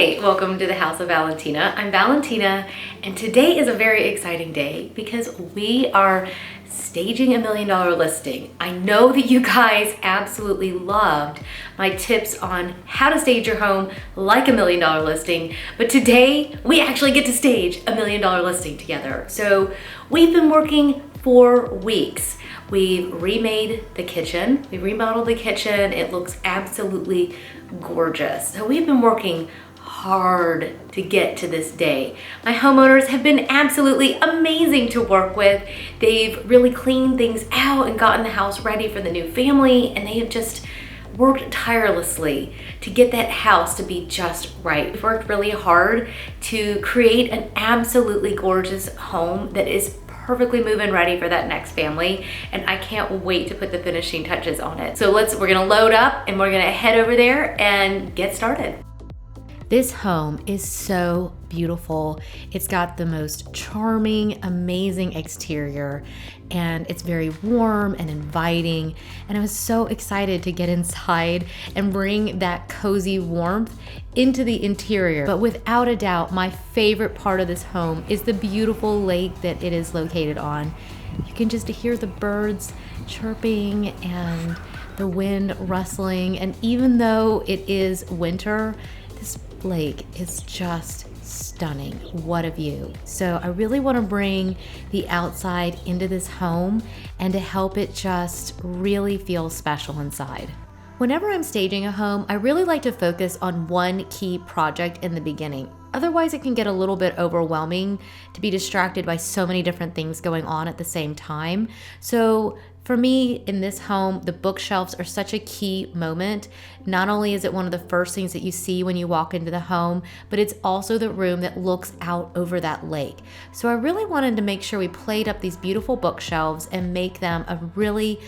Hi, welcome to the House of Valentina. I'm Valentina, and today is a very exciting day because we are staging $1 million listing. I know that you guys absolutely loved my tips on how to stage your home like $1 million listing, but today we actually get to stage $1 million listing together. So we've been working for weeks. We've remade the kitchen, we remodeled the kitchen. It looks absolutely gorgeous. So we've been working hard to get to this day. My homeowners have been absolutely amazing to work with. They've really cleaned things out and gotten the house ready for the new family, and they have just worked tirelessly to get that house to be just right. We've worked really hard to create an absolutely gorgeous home that is perfectly move-in ready for that next family, and I can't wait to put the finishing touches on it. So we're gonna load up and we're gonna head over there and get started. This home is so beautiful. It's got the most charming, amazing exterior, and it's very warm and inviting. And I was so excited to get inside and bring that cozy warmth into the interior. But without a doubt, my favorite part of this home is the beautiful lake that it is located on. You can just hear the birds chirping and the wind rustling. And even though it is winter, this lake is just stunning. What a view. So I really want to bring the outside into this home and to help it just really feel special inside. Whenever I'm staging a home, I really like to focus on one key project in the beginning. Otherwise, it can get a little bit overwhelming to be distracted by so many different things going on at the same time. So for me, in this home, the bookshelves are such a key moment. Not only is it one of the first things that you see when you walk into the home, but it's also the room that looks out over that lake. So I really wanted to make sure we played up these beautiful bookshelves and make them a really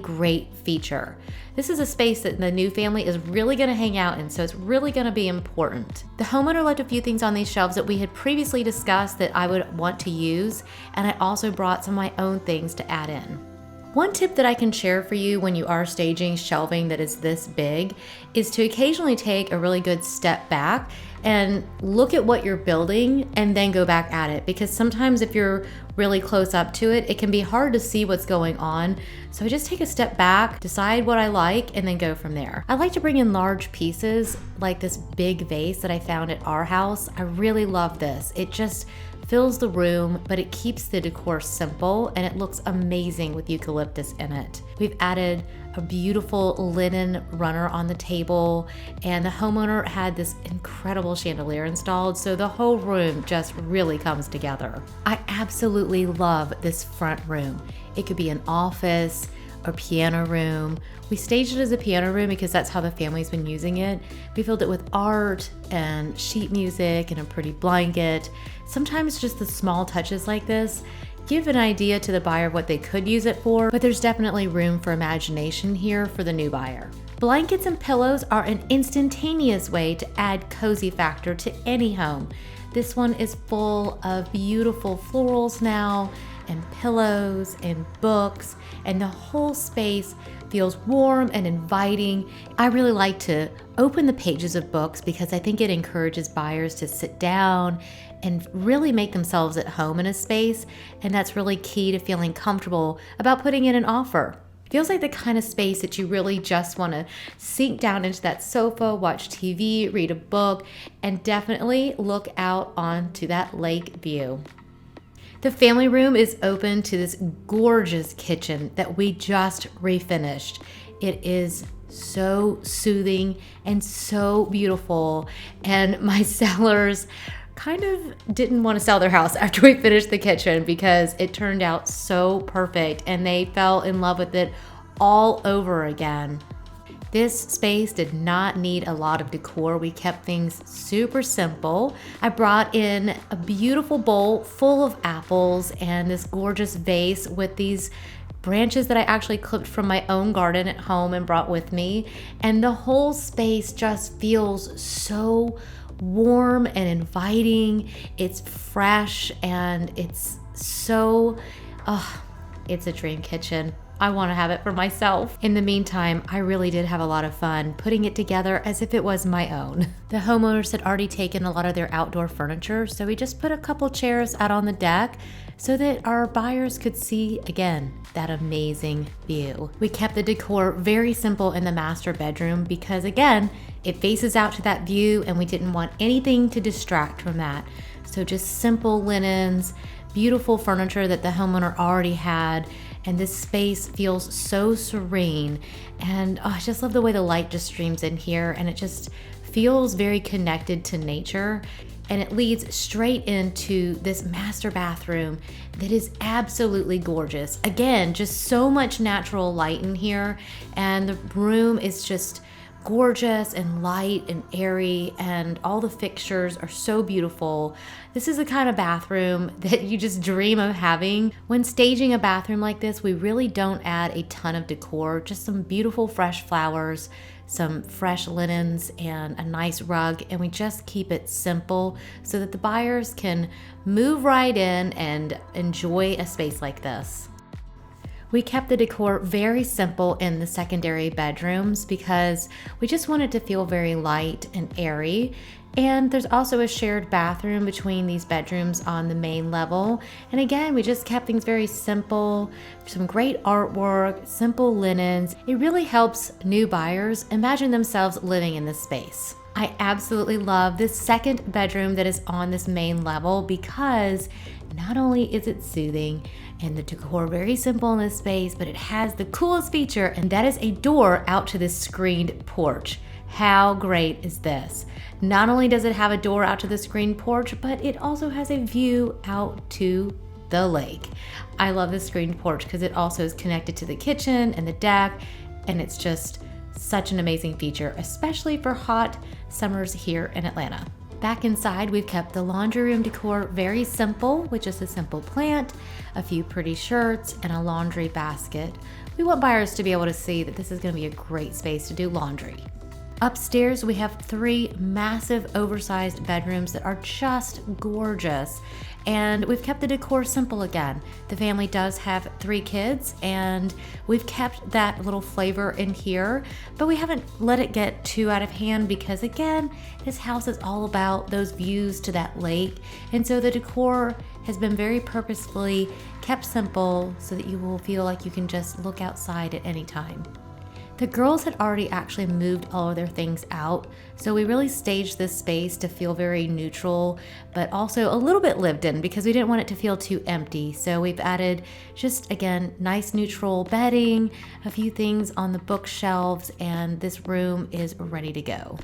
great feature. This is a space that the new family is really going to hang out in, so it's really going to be important. The homeowner left a few things on these shelves that we had previously discussed that I would want to use, and I also brought some of my own things to add in. One tip that I can share for you when you are staging shelving that is this big is to occasionally take a really good step back and look at what you're building and then go back at it, because sometimes if you're really close up to it, it can be hard to see what's going on. So I just take a step back, decide what I like, and then go from there. I like to bring in large pieces like this big vase that I found at our house. I really love this. It just fills the room, but it keeps the decor simple and it looks amazing with eucalyptus in it. We've added a beautiful linen runner on the table, and the homeowner had this incredible chandelier installed, so the whole room just really comes together. I absolutely love this front room. It could be an office, a piano room. We staged it as a piano room because that's how the family's been using it. We filled it with art and sheet music and a pretty blanket. Sometimes just the small touches like this give an idea to the buyer of what they could use it for, but there's definitely room for imagination here for the new buyer. Blankets and pillows are an instantaneous way to add cozy factor to any home. This one is full of beautiful florals now, and pillows and books, and the whole space feels warm and inviting. I really like to open the pages of books because I think it encourages buyers to sit down and really make themselves at home in a space, and that's really key to feeling comfortable about putting in an offer. Feels like the kind of space that you really just want to sink down into that sofa, watch TV, read a book, and definitely look out onto that lake view. The family room is open to this gorgeous kitchen that we just refinished. It is so soothing and so beautiful, and my sellers kind of didn't want to sell their house after we finished the kitchen because it turned out so perfect and they fell in love with it all over again. This space did not need a lot of decor. We kept things super simple. I brought in a beautiful bowl full of apples and this gorgeous vase with these branches that I actually clipped from my own garden at home and brought with me. And the whole space just feels so warm and inviting. It's fresh and it's so, it's a dream kitchen. I want to have it for myself. In the meantime, I really did have a lot of fun putting it together as if it was my own. The homeowners had already taken a lot of their outdoor furniture, so we just put a couple chairs out on the deck so that our buyers could see, again, that amazing view. We kept the decor very simple in the master bedroom because, again, it faces out to that view and we didn't want anything to distract from that. So just simple linens, beautiful furniture that the homeowner already had, and this space feels so serene. And I just love the way the light just streams in here, and it just feels very connected to nature. And it leads straight into this master bathroom that is absolutely gorgeous. Again, just so much natural light in here, and the room is just gorgeous and light and airy, and all the fixtures are so beautiful. This is the kind of bathroom that you just dream of having. When staging a bathroom like this, we really don't add a ton of decor, just some beautiful fresh flowers, some fresh linens, and a nice rug, and we just keep it simple so that the buyers can move right in and enjoy a space like this. We kept the decor very simple in the secondary bedrooms because we just wanted to feel very light and airy. And there's also a shared bathroom between these bedrooms on the main level. And again, we just kept things very simple, some great artwork, simple linens. It really helps new buyers imagine themselves living in this space. I absolutely love this second bedroom that is on this main level because not only is it soothing and the decor very simple in this space, but it has the coolest feature, and that is a door out to this screened porch. How great is this? Not only does it have a door out to the screened porch, but it also has a view out to the lake. I love the screened porch because it also is connected to the kitchen and the deck, and it's just such an amazing feature, especially for hot summers here in Atlanta. Back inside, we've kept the laundry room decor very simple, with just a simple plant, a few pretty shirts, and a laundry basket. We want buyers to be able to see that this is going to be a great space to do laundry. Upstairs, we have 3 massive oversized bedrooms that are just gorgeous. And we've kept the decor simple again. The family does have 3 kids, and we've kept that little flavor in here, but we haven't let it get too out of hand because, again, this house is all about those views to that lake. And so the decor has been very purposefully kept simple so that you will feel like you can just look outside at any time. The girls had already actually moved all of their things out, so we really staged this space to feel very neutral, but also a little bit lived in because we didn't want it to feel too empty. So we've added just, again, nice neutral bedding, a few things on the bookshelves, and this room is ready to go.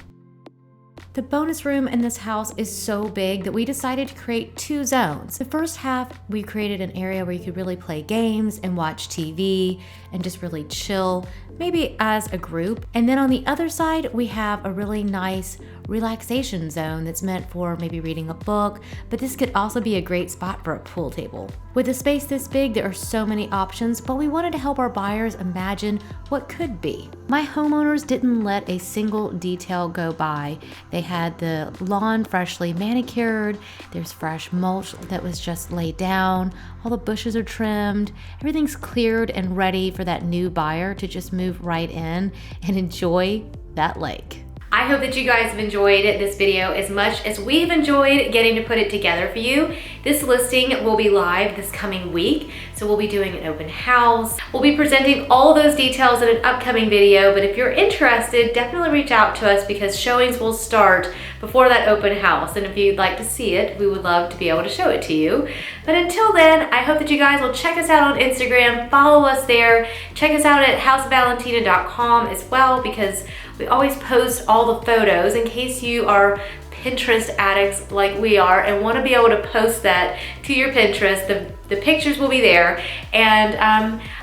The bonus room in this house is so big that we decided to create 2 zones. The first half, we created an area where you could really play games and watch TV and just really chill, maybe as a group. And then on the other side, we have a really nice relaxation zone that's meant for maybe reading a book, but this could also be a great spot for a pool table. With a space this big, there are so many options, but we wanted to help our buyers imagine what could be. My homeowners didn't let a single detail go by. They had the lawn freshly manicured, there's fresh mulch that was just laid down, all the bushes are trimmed, everything's cleared and ready for that new buyer to just move right in and enjoy that lake. I hope that you guys have enjoyed this video as much as we've enjoyed getting to put it together for you. This listing will be live this coming week, so we'll be doing an open house. We'll be presenting all those details in an upcoming video, but if you're interested, definitely reach out to us because showings will start before that open house, and if you'd like to see it, we would love to be able to show it to you. But until then, I hope that you guys will check us out on Instagram, follow us there, check us out at housevalentina.com as well, because we always post all the photos in case you are Pinterest addicts like we are and want to be able to post that to your Pinterest. The pictures will be there. And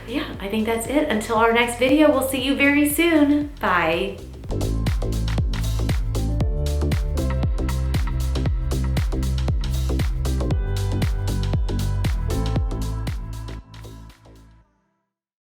yeah, I think that's it. Until our next video, we'll see you very soon. Bye.